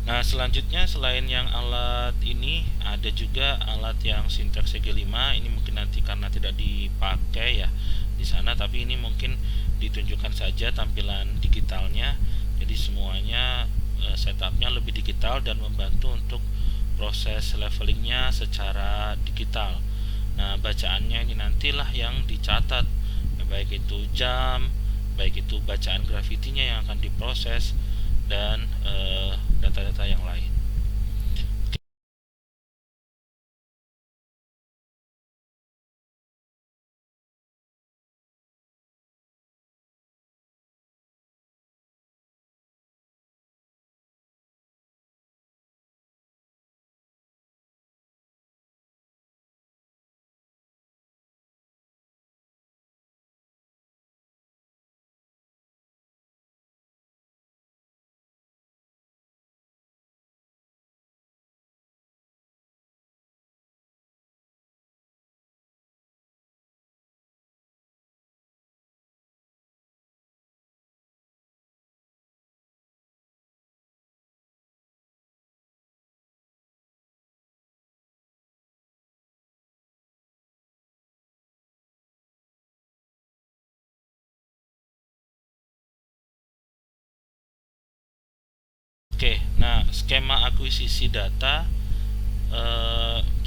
Nah, selanjutnya selain yang alat ini ada juga alat yang Syntax CG5. Ini mungkin nanti karena tidak dipakai ya di sana, tapi ini mungkin ditunjukkan saja tampilan digitalnya. Jadi semuanya setupnya lebih digital dan membantu untuk proses levelingnya secara digital. Nah, bacaannya ini nantilah yang dicatat, baik itu jam, baik itu bacaan grafitinya yang akan diproses, dan data-data yang lain. Oke, nah skema akuisisi data,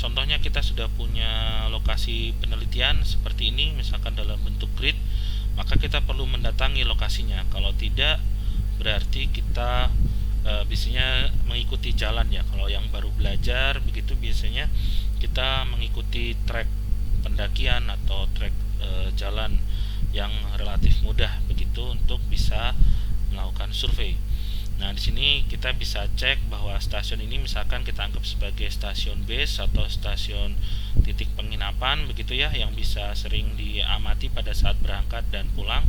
contohnya kita sudah punya lokasi penelitian seperti ini, misalkan dalam bentuk grid, maka kita perlu mendatangi lokasinya. Kalau tidak, berarti kita biasanya mengikuti jalan ya. Kalau yang baru belajar begitu, biasanya kita mengikuti trek pendakian atau trek jalan yang relatif mudah begitu untuk bisa melakukan survei. Nah, di sini kita bisa cek bahwa stasiun ini misalkan kita anggap sebagai stasiun base atau stasiun titik penginapan begitu ya, yang bisa sering diamati pada saat berangkat dan pulang.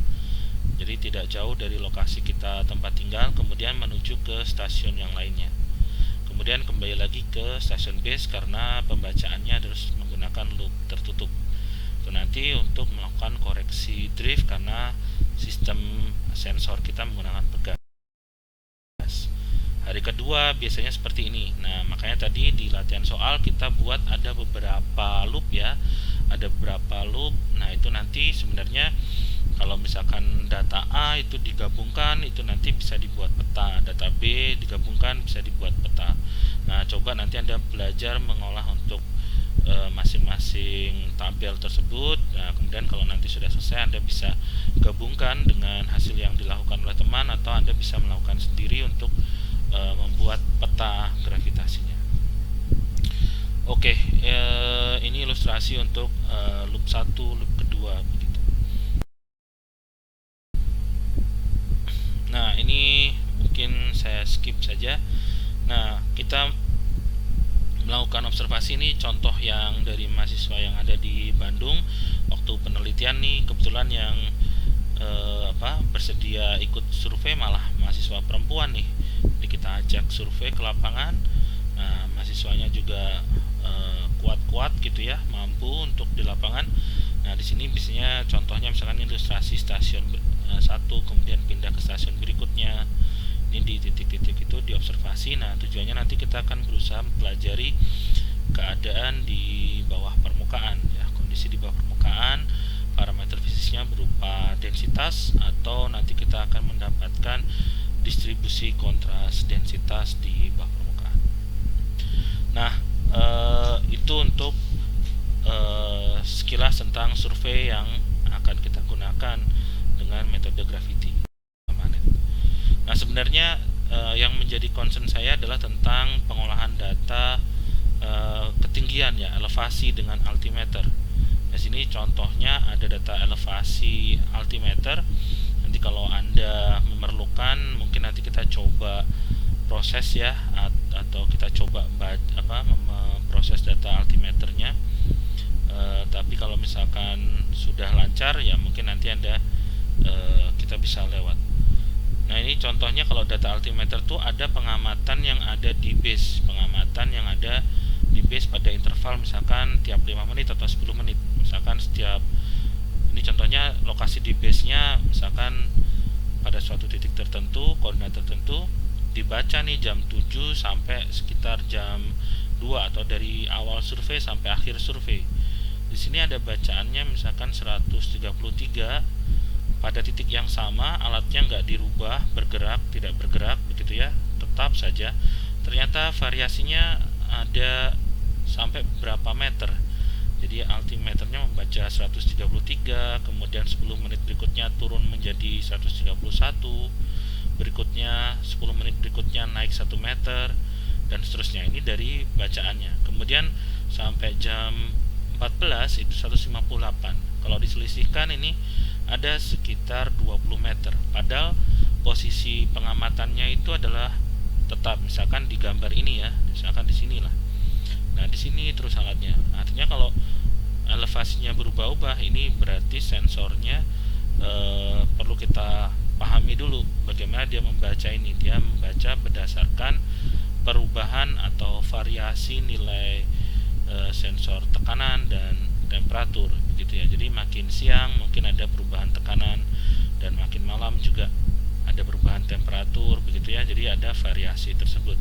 Jadi tidak jauh dari lokasi kita tempat tinggal, kemudian menuju ke stasiun yang lainnya. Kemudian kembali lagi ke stasiun base karena pembacaannya harus menggunakan loop tertutup. Itu nanti untuk melakukan koreksi drift karena sistem sensor kita menggunakan pegas. Hari kedua biasanya seperti ini. Nah, makanya tadi di latihan soal kita buat ada beberapa loop ya. Ada beberapa loop. Nah, itu nanti sebenarnya kalau misalkan data A itu digabungkan, itu nanti bisa dibuat peta. Data B digabungkan bisa dibuat peta. Nah, coba nanti Anda belajar mengolah untuk masing-masing tabel tersebut. Nah, kemudian kalau nanti sudah selesai, Anda bisa gabungkan dengan hasil yang dilakukan oleh teman, atau Anda bisa melakukan sendiri untuk membuat peta gravitasinya. Oke, ini ilustrasi untuk loop 1, loop kedua begitu. Nah, ini mungkin saya skip saja. Nah, kita melakukan observasi ini contoh yang dari mahasiswa yang ada di Bandung waktu penelitian nih, kebetulan yang bersedia ikut survei malah mahasiswa perempuan nih. Jadi kita ajak survei ke lapangan. Nah, mahasiswanya juga kuat-kuat gitu ya, mampu untuk di lapangan. Nah, di sini biasanya contohnya misalkan ilustrasi stasiun satu, kemudian pindah ke stasiun berikutnya. Ini di titik-titik itu diobservasi. Nah, tujuannya nanti kita akan berusaha mempelajari keadaan di bawah permukaan ya, kondisi di bawah permukaan, parameter fisiknya berupa densitas, atau nanti kita akan mendapatkan distribusi kontras densitas di bawah permukaan. Nah, itu untuk sekilas tentang survei yang akan kita gunakan dengan metode gravity. Nah, sebenarnya yang menjadi concern saya adalah tentang pengolahan data ketinggian ya, elevasi dengan altimeter. Di sini contohnya ada data elevasi altimeter. Nanti kalau Anda memerlukan, mungkin nanti kita coba proses ya, atau kita coba memproses data altimeternya. Tapi kalau misalkan sudah lancar ya, mungkin nanti Anda kita bisa lewat. Nah, ini contohnya kalau data altimeter tuh ada pengamatan yang ada di base, pengamatan yang ada di base pada interval misalkan tiap 5 menit atau 10 menit. Misalkan setiap, ini contohnya lokasi di base-nya misalkan pada suatu titik tertentu, koordinat tertentu. dibaca nih jam 7 sampai sekitar jam 2 atau dari awal survei sampai akhir survei. Di sini ada bacaannya misalkan 133, pada titik yang sama alatnya nggak dirubah, bergerak, tidak bergerak begitu ya, tetap saja. Ternyata variasinya ada sampai berapa meter. Jadi altimeternya membaca 133, kemudian 10 menit berikutnya turun menjadi 131, berikutnya 10 menit berikutnya naik 1 meter, dan seterusnya. Ini dari bacaannya. Kemudian sampai jam 14 itu 158. Kalau diselisihkan ini ada sekitar 20 meter. Padahal posisi pengamatannya itu adalah tetap, misalkan di gambar ini ya, misalkan di sini lah. Nah, di sini terus alatnya. Artinya kalau elevasinya berubah-ubah, ini berarti sensornya perlu kita pahami dulu bagaimana dia membaca ini. Dia membaca berdasarkan perubahan atau variasi nilai sensor tekanan dan temperatur begitu ya. Jadi makin siang mungkin ada perubahan tekanan, dan makin malam juga ada perubahan temperatur begitu ya. Jadi ada variasi tersebut.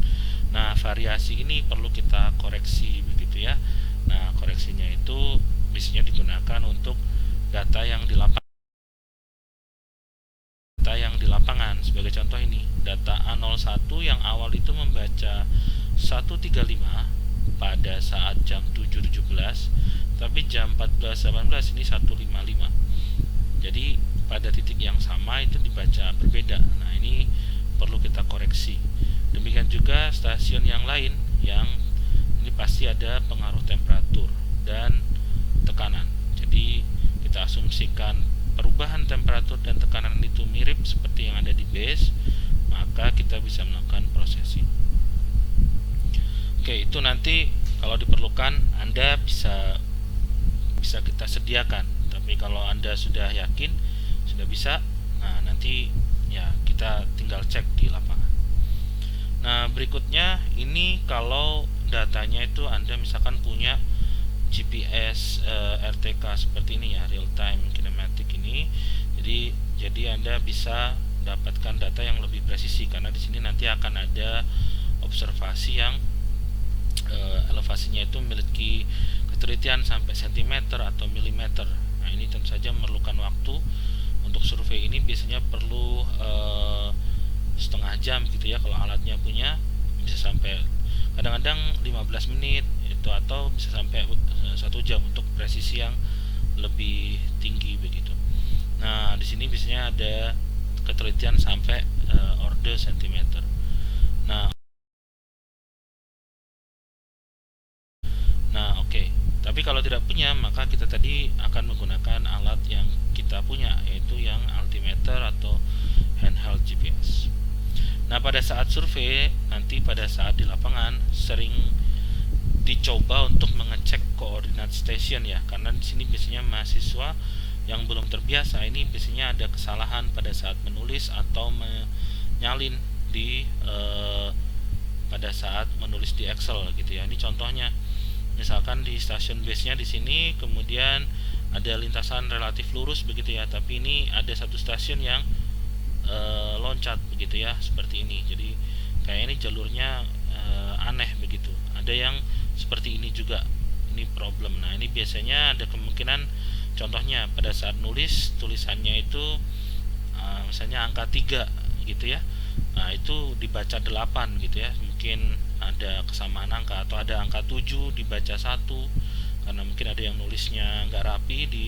Nah, variasi ini perlu kita koreksi begitu ya. Nah, koreksinya itu biasanya digunakan untuk data yang di lapangan. Sebagai contoh ini, data A01 yang awal itu membaca 135 pada saat jam 7.17, tapi jam 14.18 ini 155. Jadi pada titik yang sama itu dibaca berbeda. Nah, ini perlu kita koreksi. Demikian juga stasiun yang lain yang ini pasti ada pengaruh temperatur dan tekanan. Jadi kita asumsikan perubahan temperatur dan tekanan itu mirip seperti yang ada di base, maka kita bisa melakukan processing. Oke, itu nanti kalau diperlukan Anda bisa kita sediakan. Tapi kalau Anda sudah yakin sudah bisa, nah nanti ya kita tinggal cek di lapangan. Nah, berikutnya ini kalau datanya itu Anda misalkan punya GPS RTK seperti ini ya, real time kinematic ini. Jadi Anda bisa dapatkan data yang lebih presisi, karena di sini nanti akan ada observasi yang elevasinya itu memiliki ketelitian sampai sentimeter atau milimeter. Nah, ini tentu saja memerlukan waktu. Untuk survei ini biasanya perlu setengah jam gitu ya, kalau alatnya punya. Bisa sampai kadang-kadang 15 menit itu, atau bisa sampai 1 jam untuk presisi yang lebih tinggi begitu. Nah, di sini biasanya ada ketelitian sampai order sentimeter. Nah, oke. Tapi kalau tidak punya, maka kita tadi akan menggunakan alat yang kita punya, yaitu yang altimeter atau handheld GPS. Nah, pada saat survei nanti, pada saat di lapangan sering dicoba untuk mengecek koordinat stasiun ya, karena di sini biasanya mahasiswa yang belum terbiasa ini biasanya ada kesalahan pada saat menulis atau menyalin di pada saat menulis di Excel gitu ya. Ini contohnya, misalkan di stasiun base-nya di sini, kemudian ada lintasan relatif lurus begitu ya, tapi ini ada satu stasiun yang loncat begitu ya, seperti ini. Jadi kayak ini jalurnya aneh begitu. Ada yang seperti ini juga, ini problem. Nah, ini biasanya ada kemungkinan, contohnya pada saat nulis tulisannya itu misalnya angka 3 gitu ya. Nah, itu dibaca 8 gitu ya. Mungkin ada kesamaan angka, atau ada angka 7 dibaca 1, karena mungkin ada yang nulisnya nggak rapi di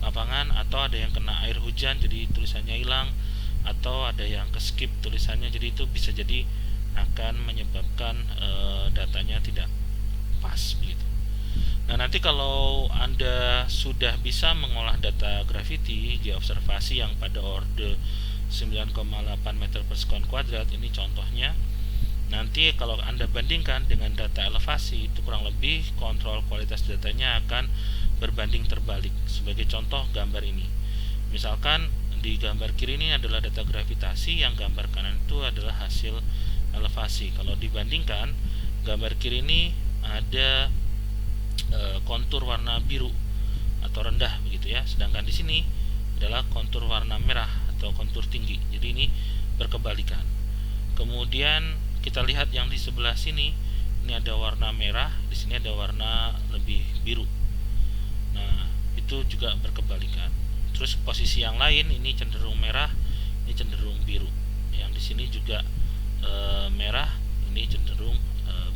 lapangan, atau ada yang kena air hujan jadi tulisannya hilang, atau ada yang ke skip tulisannya. Jadi itu bisa jadi akan menyebabkan datanya tidak pas begitu. Nah, nanti kalau Anda sudah bisa mengolah data gravity geobservasi yang pada order 9,8 meter per sekon kuadrat, ini contohnya. Nanti kalau Anda bandingkan dengan data elevasi, itu kurang lebih kontrol kualitas datanya akan berbanding terbalik. Sebagai contoh, gambar ini, misalkan di gambar kiri ini adalah data gravitasi, yang gambar kanan itu adalah hasil elevasi. Kalau dibandingkan, gambar kiri ini ada kontur warna biru atau rendah begitu ya, sedangkan di sini adalah kontur warna merah atau kontur tinggi. Jadi ini berkebalikan. Kemudian kita lihat yang di sebelah sini, ini ada warna merah, di sini ada warna lebih biru. Nah, itu juga berkebalikan. Terus posisi yang lain, ini cenderung merah, ini cenderung biru. Yang di sini juga merah, ini cenderung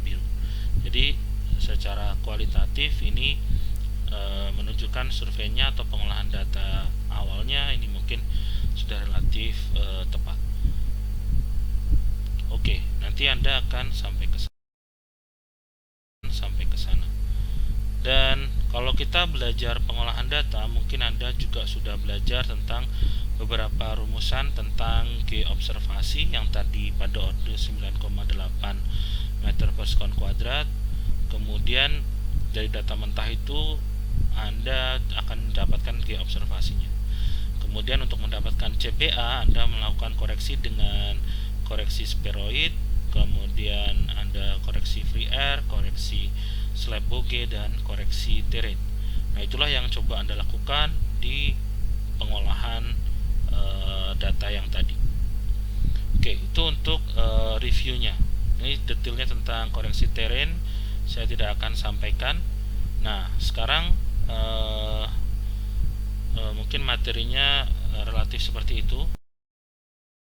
biru. Jadi secara kualitatif ini menunjukkan surveinya atau pengolahan data awalnya ini mungkin sudah relatif tepat. Oke, nanti Anda akan sampai ke sana. Dan kalau kita belajar pengolahan data, mungkin Anda juga sudah belajar tentang beberapa rumusan tentang geobservasi yang tadi pada orde 9,8 meter per sekon kuadrat. Kemudian dari data mentah itu Anda akan mendapatkan geobservasinya. Kemudian untuk mendapatkan CPA, Anda melakukan koreksi dengan koreksi spheroid, kemudian Anda koreksi free air, koreksi slab bogey, dan koreksi terrain. Nah, itulah yang coba Anda lakukan di pengolahan data yang tadi. Oke, itu untuk reviewnya. Ini detailnya tentang koreksi terrain saya tidak akan sampaikan. Nah, sekarang mungkin materinya relatif seperti itu.